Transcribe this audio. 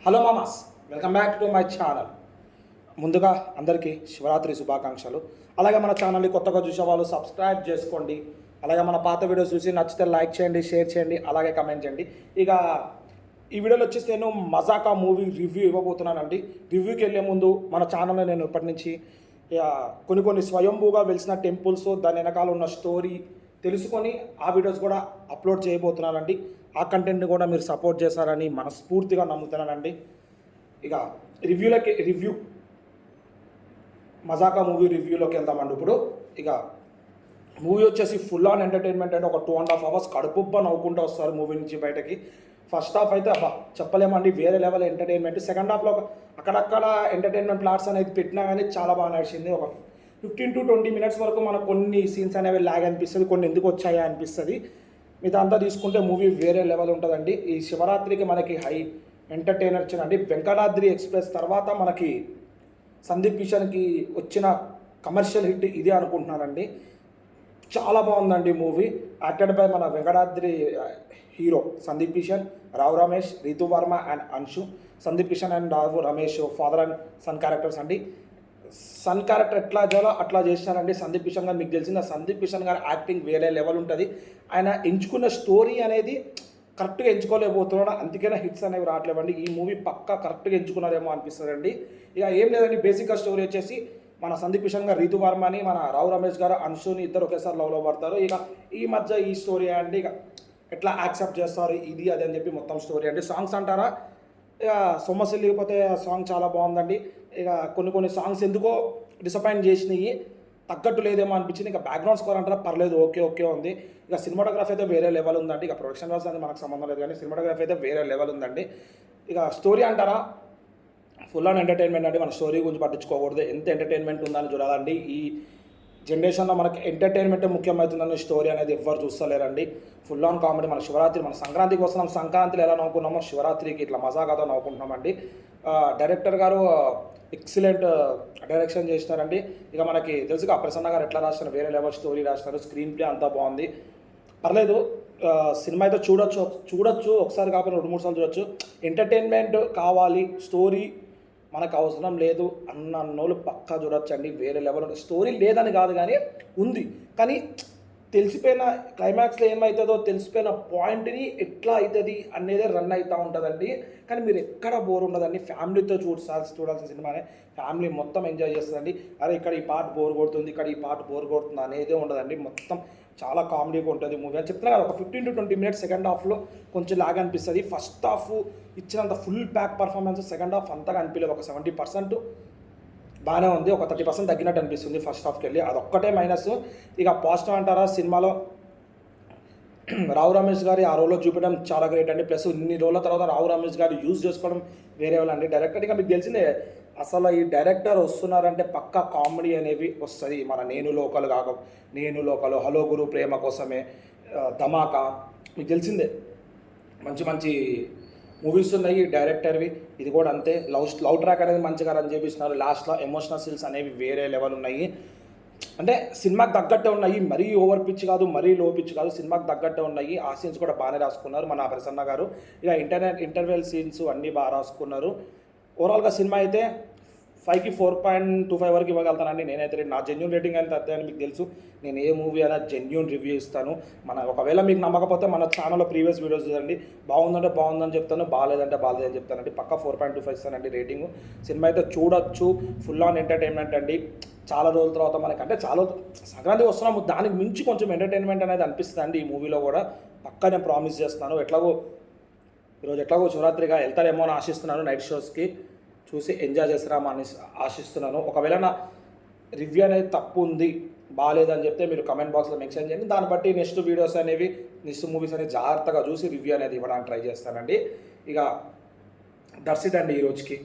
Hello మామాస్, welcome back to my channel. ముందుగా అందరికీ శివరాత్రి శుభాకాంక్షలు. అలాగే మన ఛానల్ని కొత్తగా చూసే వాళ్ళు సబ్స్క్రైబ్ చేసుకోండి. అలాగే మన పాత వీడియోస్ చూసి నచ్చితే లైక్ చేయండి, షేర్ చేయండి, అలాగే కమెంట్ చేయండి. ఇక ఈ వీడియోలో వచ్చేసి నేను మజాకా మూవీ రివ్యూ ఇవ్వబోతున్నానండి. రివ్యూకి వెళ్ళే ముందు మన ఛానల్లో నేను ఇప్పటి నుంచి కొన్ని స్వయంభూగా వెలిసిన టెంపుల్స్, దాని వెనకాల ఉన్న స్టోరీ తెలుసుకొని ఆ వీడియోస్ కూడా అప్లోడ్ చేయబోతున్నానండి. ఆ కంటెంట్ని కూడా మీరు సపోర్ట్ చేస్తారని మనస్ఫూర్తిగా నమ్ముతున్నానండి. ఇక రివ్యూ మజాకా మూవీ రివ్యూలోకి వెళ్దామండి. ఇప్పుడు ఇక మూవీ వచ్చేసి ఫుల్ ఆన్ ఎంటర్టైన్మెంట్ అంటే ఒక 2.5 hours కడుపుబ్బ నవ్వుకుంటూ వస్తారు మూవీ నుంచి బయటకి. ఫస్ట్ హాఫ్ అయితే చెప్పలేమండి, వేరే లెవెల్ ఎంటర్టైన్మెంట్. సెకండ్ హాఫ్లో అక్కడక్కడ ఎంటర్టైన్మెంట్ ప్లాట్స్ అనేది పెట్టినా కానీ చాలా బాగా నడిచింది. ఒక 15 to 20 minutes వరకు మనకు కొన్ని సీన్స్ అనేవి లాగ్ అనిపిస్తుంది, కొన్ని ఎందుకు వచ్చాయా అనిపిస్తుంది. మిగతా తీసుకుంటే మూవీ వేరే లెవెల్ ఉంటుందండి. ఈ శివరాత్రికి మనకి హై ఎంటర్టైనర్ వచ్చినండి. వెంకటాద్రి ఎక్స్ప్రెస్ తర్వాత మనకి సందీప్ కిషన్కి వచ్చిన కమర్షియల్ హిట్ ఇదే అనుకుంటున్నానండి. చాలా బాగుందండి మూవీ. యాక్టెడ్ బై మన Venkatadri hero Sundeep Kishan, Rao Ramesh, Ritu Varma and Anshu. Sundeep Kishan and Rao Ramesh father and son characters అండి. సన్ క్యారెక్టర్ ఎట్లా చేయాలో అట్లా చేశారండి సందీప్ కిషన్ గారు. మీకు తెలిసిన సందీప్ కిషన్ గారు యాక్టింగ్ వేరే లెవెల్ ఉంటుంది. ఆయన ఎంచుకున్న స్టోరీ అనేది కరెక్ట్గా ఎంచుకోలేకపోతున్నాడు, అందుకనే హిట్స్ అనేవి రావట్లేవండి. ఈ మూవీ పక్కా కరెక్ట్గా ఎంచుకున్నారేమో అనిపిస్తుందండి. ఇక ఏం లేదండి, బేసిక్గా స్టోరీ వచ్చేసి మన సందీప్ కిషన్ గారు రీతు వర్మని, మన రావు రమేష్ గారు అంశుని ఇద్దరు ఒకేసారి లవ్లో పడతారు. ఇక ఈ మధ్య ఈ స్టోరీ అండి, ఇక ఎట్లా యాక్సెప్ట్ చేస్తారు ఇది అది అని చెప్పి మొత్తం స్టోరీ అండి. సాంగ్స్ అంటారా, ఇక సొమ్మసి లేకపోతే సాంగ్ చాలా బాగుందండి. ఇక కొన్ని సాంగ్స్ ఎందుకో డిసప్పాయింట్ చేసినాయి, తగ్గట్టు లేదేమో అనిపించింది. ఇక బ్యాక్గ్రౌండ్ స్కోర్ అంటారా పర్లేదు, ఓకే ఉంది. ఇక సినిమాటోగ్రఫీ అయితే వేరే లెవెల్ ఉందండి. ఇక ప్రొడక్షన్ వాల్స్ అనేది మనకు సంబంధం లేదు, కానీ సినిమాటోగ్రఫీ అయితే వేరే లెవెల్ ఉందండి. ఇక స్టోరీ అంటారా ఫుల్ ఆన్ ఎంటర్టైన్మెంట్ అండి. మన స్టోరీ గురించి పట్టించుకోకూడదు, ఎంత ఎంటర్టైన్మెంట్ ఉందని చూడాలండి. ఈ జనరేషన్లో మనకి ఎంటర్టైన్మెంటే ముఖ్యమవుతుందని స్టోరీ అనేది ఎవ్వరు చూస్తలేరండి. Full on comedy. మన శివరాత్రి, మన సంక్రాంతికి వస్తున్నాం, సంక్రాంతిలో ఎలా నవ్వుకున్నామో శివరాత్రికి ఇట్లా మజాగాతో నవ్వుకుంటున్నామండి. డైరెక్టర్ గారు ఎక్సలెంట్ డైరెక్షన్ చేసినారండి. ఇక మనకి తెలుసుగా ప్రసన్న గారు ఎట్లా రాస్తారు, వేరే లెవెల్ స్టోరీ రాస్తారు. స్క్రీన్ ప్లే అంతా బాగుంది, పర్లేదు. సినిమా అయితే చూడొచ్చు ఒకసారి కాకపోతే 2-3 సార్లు చూడొచ్చు. ఎంటర్టైన్మెంట్ కావాలి, స్టోరీ మనకు అవసరం లేదు అన్నోళ్ళు పక్కా చూడొచ్చండి. వేరే లెవెల్ స్టోరీ లేదని కాదు, కానీ ఉంది. కానీ తెలిసిపోయిన క్లైమాక్స్లో ఏమవుతుందో తెలిసిపోయిన పాయింట్ని ఎట్లా అవుతుంది అనేదే రన్ అవుతూ ఉంటుందండి. కానీ మీరు ఎక్కడ బోర్ ఉండదండి. ఫ్యామిలీతో చూడాల్సిన సినిమానే. ఫ్యామిలీ మొత్తం ఎంజాయ్ చేస్తుందండి. అరే ఇక్కడ ఈ పార్ట్ బోర్ కొడుతుంది, ఇక్కడ ఈ పార్ట్ బోర్ కొడుతుంది అనేదే ఉండదండి. మొత్తం చాలా కామెడీగా ఉంటుంది మూవీ అని చెప్తున్నా కదా. ఒక 15 to 20 minutes సెకండ్ హాఫ్లో కొంచెం లాగ్ అనిపిస్తుంది. ఫస్ట్ హాఫ్ ఇచ్చినంత full pack performance second half అంతగా అనిపించలేదు. ఒక 70% బాగానే ఉంది, ఒక 30% తగ్గినట్టు అనిపిస్తుంది ఫస్ట్ హాఫ్కి వెళ్ళి. అదొక్కటే మైనస్. ఇక పాజిటివ్ అంటారా, సినిమాలో రావు రమేష్ గారి ఆ రోల్లో చూపించడం చాలా గ్రేట్ అండి. ప్లస్ ఇన్ని రోజుల తర్వాత రావు రమేష్ గారు యూజ్ చేసుకోవడం వేరే వాళ్ళండి. డైరెక్టర్ ఇక మీకు తెలిసిందే, అసలు ఈ డైరెక్టర్ వస్తున్నారంటే పక్కా కామెడీ అనేవి వస్తుంది. మన నేను లోకల్, హలో గురు, ప్రేమ కోసమే, ధమాకా, మీకు తెలిసిందే మంచి మూవీస్ ఉన్నాయి డైరెక్టర్వి. ఇది కూడా అంతే. లవ్ ట్రాక్ అనేది మంచిగా రన్ చేపిస్తున్నారు. లాస్ట్లో ఎమోషనల్ సీన్స్ అనేవి వేరే లెవెల్ ఉన్నాయి. అంటే సినిమాకి తగ్గట్టే ఉన్నాయి, మరీ ఓవర్ పిచ్ కాదు, మరీ లో పిచ్ కాదు, సినిమాకి తగ్గట్టే ఉన్నాయి. ఆ సీన్స్ కూడా బాగానే రాసుకున్నారు మన ప్రసన్న గారు. ఇక ఇంటర్వెల్ సీన్స్ అన్నీ బాగా రాసుకున్నారు. ఓవరాల్గా సినిమా అయితే 5కి 4.25 వరకు ఇవ్వగలుగుతానండి నేనైతే. నా జెన్యూన్ రేటింగ్ అయితే అదే అని మీకు తెలుసు. నేను ఏ మూవీ అయినా జెన్యూన్ రివ్యూ ఇస్తాను. ఒకవేళ మీకు నమ్మకపోతే మన ఛానల్లో ప్రీవియస్ వీడియోస్ చూడండి. బాగుందంటే బాగుందని చెప్తాను, బాగాలేదంటే బాగాలేదని చెప్తానండి. పక్కా 4.25 ఇస్తానండి రేటింగ్. సినిమా అయితే చూడొచ్చు, ఫుల్ ఆన్ ఎంటర్టైన్మెంట్ అండి. చాలా రోజుల తర్వాత మనకంటే చాలా సంక్రాంతి వస్తున్నాము, దానికి మించి కొంచెం ఎంటర్టైన్మెంట్ అనేది అనిపిస్తుంది అండి ఈ మూవీలో కూడా. పక్కా నేను ప్రామిస్ చేస్తున్నాను. ఈరోజు ఎట్లాగో శివరాత్రిగా వెళ్తారేమో అని ఆశిస్తున్నాను. నైట్ షోస్కి చూసి ఎంజాయ్ చేస్తారా అని ఆశిస్తున్నాను. ఒకవేళ నా రివ్యూ అనేది తప్పు ఉంది, బాగాలేదని చెప్తే మీరు కమెంట్ బాక్స్లో మెన్షన్ చేయండి. దాన్ని బట్టి నెక్స్ట్ వీడియోస్ అనేవి, నెక్స్ట్ మూవీస్ అనేవి జాగ్రత్తగా చూసి రివ్యూ అనేది ఇవ్వడానికి ట్రై చేస్తానండి. ఇక దట్స్ ఇట్ అండి ఈ రోజుకి.